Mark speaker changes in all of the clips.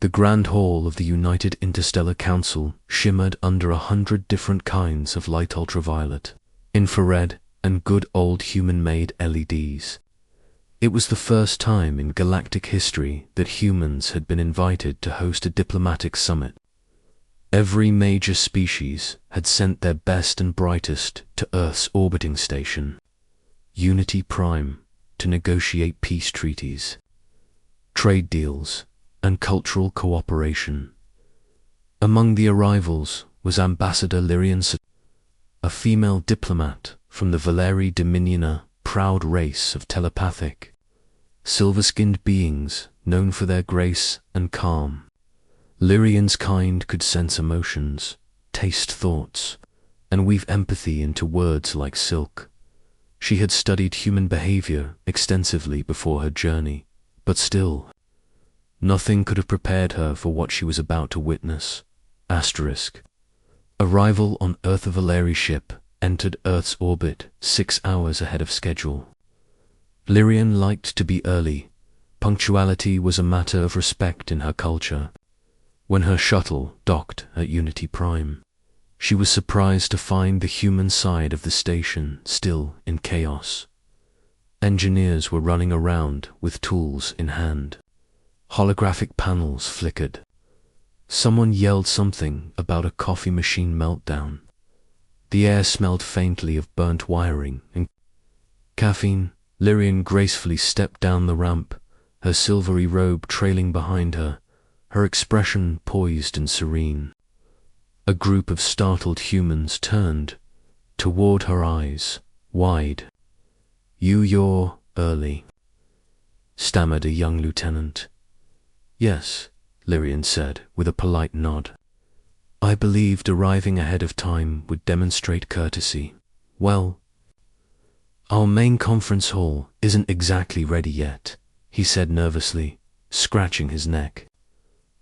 Speaker 1: The Grand Hall of the United Interstellar Council shimmered under 100 different kinds of light ultraviolet, infrared, and good old human-made LEDs. It was the first time in galactic history that humans had been invited to host a diplomatic summit. Every major species had sent their best and brightest to Earth's orbiting station, Unity Prime, to negotiate peace treaties, trade deals, and cultural cooperation. Among the arrivals was Ambassador Lyrian, a female diplomat from the Valeri Dominiona proud race of telepathic, silver-skinned beings known for their grace and calm. Lyrian's kind could sense emotions, taste thoughts, and weave empathy into words like silk. She had studied human behavior extensively before her journey, but still, nothing could have prepared her for what she was about to witness. Arrival on Earth. A Valeri ship entered Earth's orbit 6 hours ahead of schedule. Lyrian liked to be early. Punctuality was a matter of respect in her culture. When her shuttle docked at Unity Prime, she was surprised to find the human side of the station still in chaos. Engineers were running around with tools in hand. Holographic panels flickered. Someone yelled something about a coffee machine meltdown. The air smelled faintly of burnt wiring and caffeine. Lyrian gracefully stepped down the ramp, her silvery robe trailing behind her, her expression poised and serene. A group of startled humans turned toward her eyes, wide. "You're early," stammered a young lieutenant. "Yes," Lyrian said with a polite nod. "I believed arriving ahead of time would demonstrate courtesy. Well, our main conference hall isn't exactly ready yet," he said nervously, scratching his neck.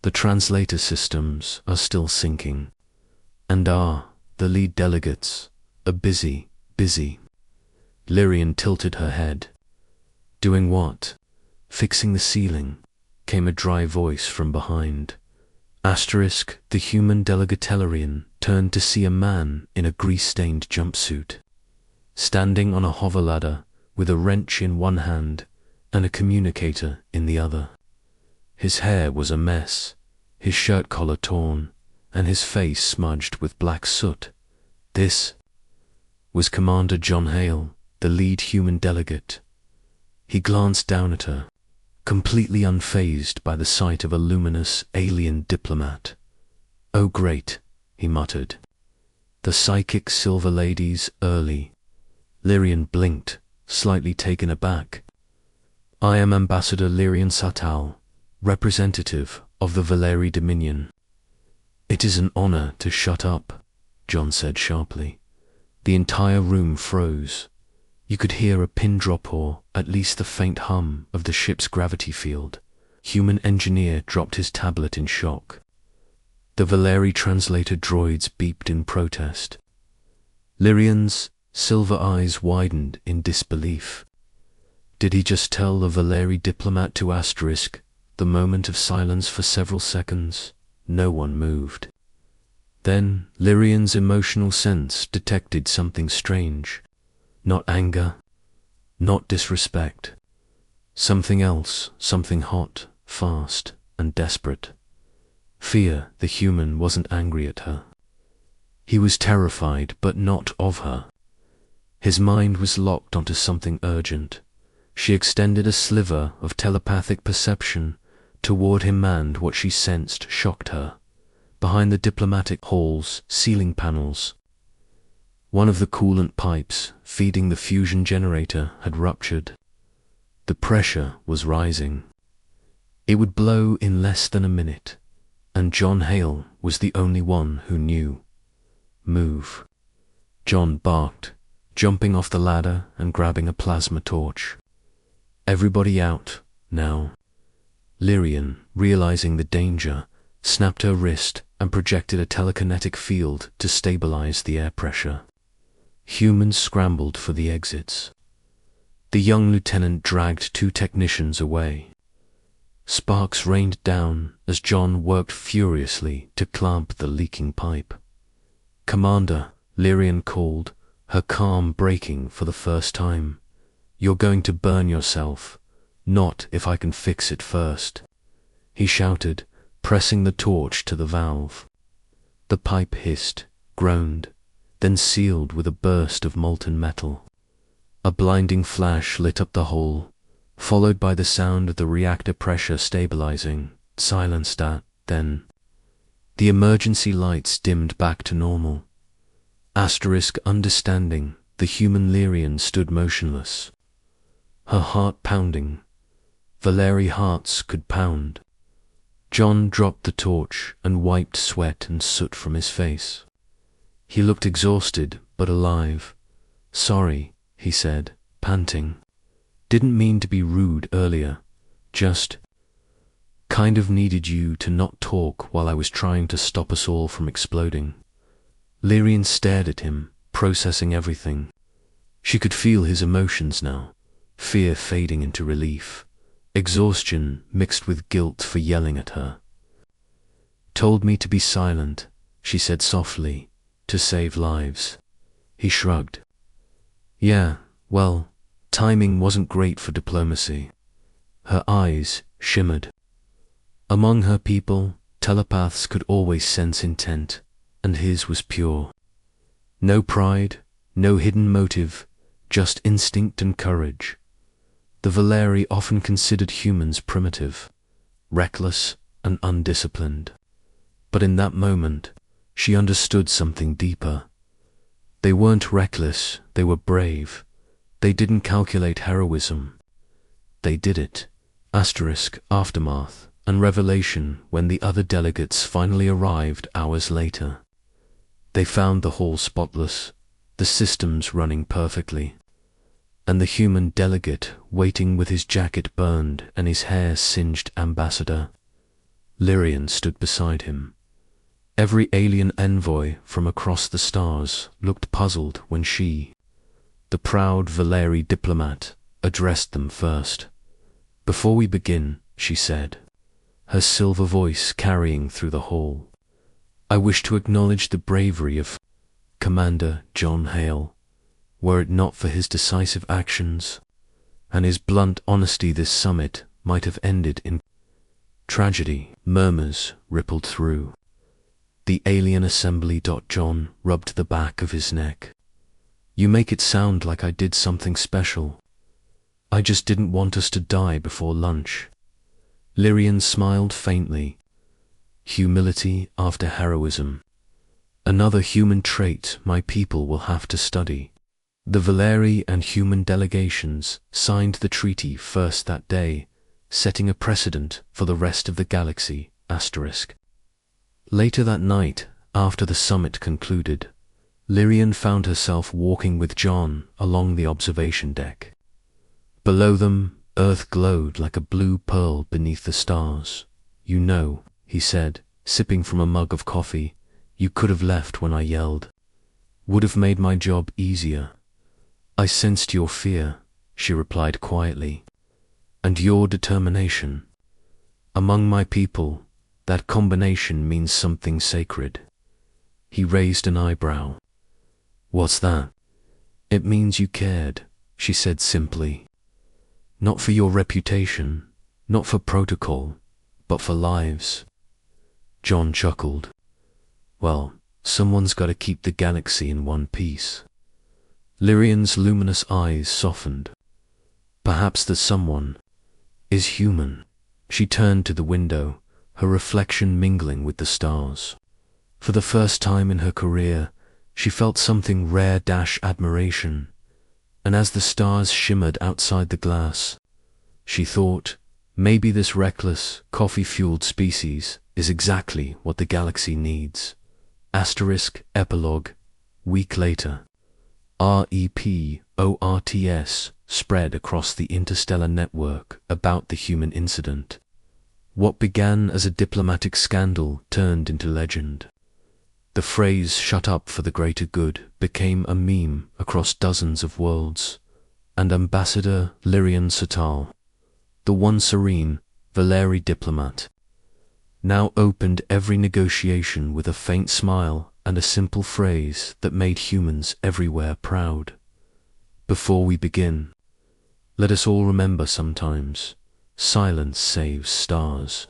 Speaker 1: "The translator systems are still syncing. And the lead delegates are busy. Lyrian tilted her head. "Doing what?" "Fixing the ceiling," came a dry voice from behind. The human delegatarian turned to see a man in a grease-stained jumpsuit, standing on a hover ladder with a wrench in one hand and a communicator in the other. His hair was a mess, his shirt collar torn, and his face smudged with black soot. This was Commander John Hale, the lead human delegate. He glanced down at her, completely unfazed by the sight of a luminous alien diplomat. "Oh great," he muttered. "The psychic silver lady's early." Lyrian blinked, slightly taken aback. "I am Ambassador Lyrian Satal, representative of the Valeri Dominion." "It is an honor to shut up," John said sharply. The entire room froze. You could hear a pin drop or at least the faint hum of the ship's gravity field. Human engineer dropped his tablet in shock. The Valeri translator droids beeped in protest. Lyrian's silver eyes widened in disbelief. Did he just tell the Valeri diplomat to asterisk the moment of silence for several seconds? No one moved. Then Lyrian's emotional sense detected something strange. Not anger, not disrespect. Something else, something hot, fast, and desperate. Fear. The human wasn't angry at her. He was terrified, but not of her. His mind was locked onto something urgent. She extended a sliver of telepathic perception toward him, and what she sensed shocked her. Behind the diplomatic hall's ceiling panels, one of the coolant pipes feeding the fusion generator had ruptured. The pressure was rising. It would blow in less than a minute, and John Hale was the only one who knew. "Move," John barked, jumping off the ladder and grabbing a plasma torch. "Everybody out, now." Lyrian, realizing the danger, snapped her wrist and projected a telekinetic field to stabilize the air pressure. Humans scrambled for the exits. The young lieutenant dragged 2 technicians away. Sparks rained down as John worked furiously to clamp the leaking pipe. "Commander," Lyrian called, her calm breaking for the first time. "You're going to burn yourself. Not if I can fix it first," he shouted, pressing the torch to the valve. The pipe hissed, groaned, then sealed with a burst of molten metal. A blinding flash lit up the hole, followed by the sound of the reactor pressure stabilizing, silenced then. The emergency lights dimmed back to normal. Understanding, the human Lyrian stood motionless, her heart pounding. Valeri hearts could pound. John dropped the torch and wiped sweat and soot from his face. He looked exhausted but alive. "Sorry," he said, panting. "Didn't mean to be rude earlier. Just kind of needed you to not talk while I was trying to stop us all from exploding." Lyrian stared at him, processing everything. She could feel his emotions now, fear fading into relief, exhaustion mixed with guilt for yelling at her. "Told me to be silent," she said softly, "to save lives." He shrugged. "Yeah, well, timing wasn't great for diplomacy." Her eyes shimmered. Among her people, telepaths could always sense intent, and his was pure. No pride, no hidden motive, just instinct and courage. The Valeri often considered humans primitive, reckless and undisciplined. But in that moment, she understood something deeper. They weren't reckless, they were brave. They didn't calculate heroism. They did it. Aftermath and revelation when the other delegates finally arrived hours later. They found the hall spotless, the systems running perfectly, and the human delegate waiting with his jacket burned and his hair singed. Ambassador Lyrian stood beside him. Every alien envoy from across the stars looked puzzled when she, the proud Valeri diplomat, addressed them first. "Before we begin," she said, her silver voice carrying through the hall, "I wish to acknowledge the bravery of Commander John Hale. Were it not for his decisive actions and his blunt honesty, this summit might have ended in tragedy." Murmurs rippled through the alien assembly. John rubbed the back of his neck. "You make it sound like I did something special. I just didn't want us to die before lunch." Lyrian smiled faintly. Humility after heroism. Another human trait my people will have to study. The Valeri and human delegations signed the treaty first that day, setting a precedent for the rest of the galaxy. Later that night, after the summit concluded, Lyrian found herself walking with John along the observation deck. Below them, Earth glowed like a blue pearl beneath the stars. "You know," he said, sipping from a mug of coffee, "you could have left when I yelled. Would have made my job easier." "I sensed your fear," she replied quietly, "and your determination. Among my people, that combination means something sacred." He raised an eyebrow. "What's that?" "It means you cared," she said simply. "Not for your reputation, not for protocol, but for lives." John chuckled. "Well, someone's got to keep the galaxy in one piece." Lyrian's luminous eyes softened. "Perhaps that someone is human." She turned to the window, her reflection mingling with the stars. For the first time in her career, she felt something rare admiration, and as the stars shimmered outside the glass, she thought, maybe this reckless, coffee-fueled species is exactly what the galaxy needs. Epilogue. Week later. REPORTS spread across the interstellar network about the human incident. What began as a diplomatic scandal turned into legend. The phrase "shut up for the greater good" became a meme across dozens of worlds, and Ambassador Lyrian Satal, the one serene, Valeri Diplomat, now opened every negotiation with a faint smile and a simple phrase that made humans everywhere proud. Before we begin, let us all remember sometimes, silence saves stars.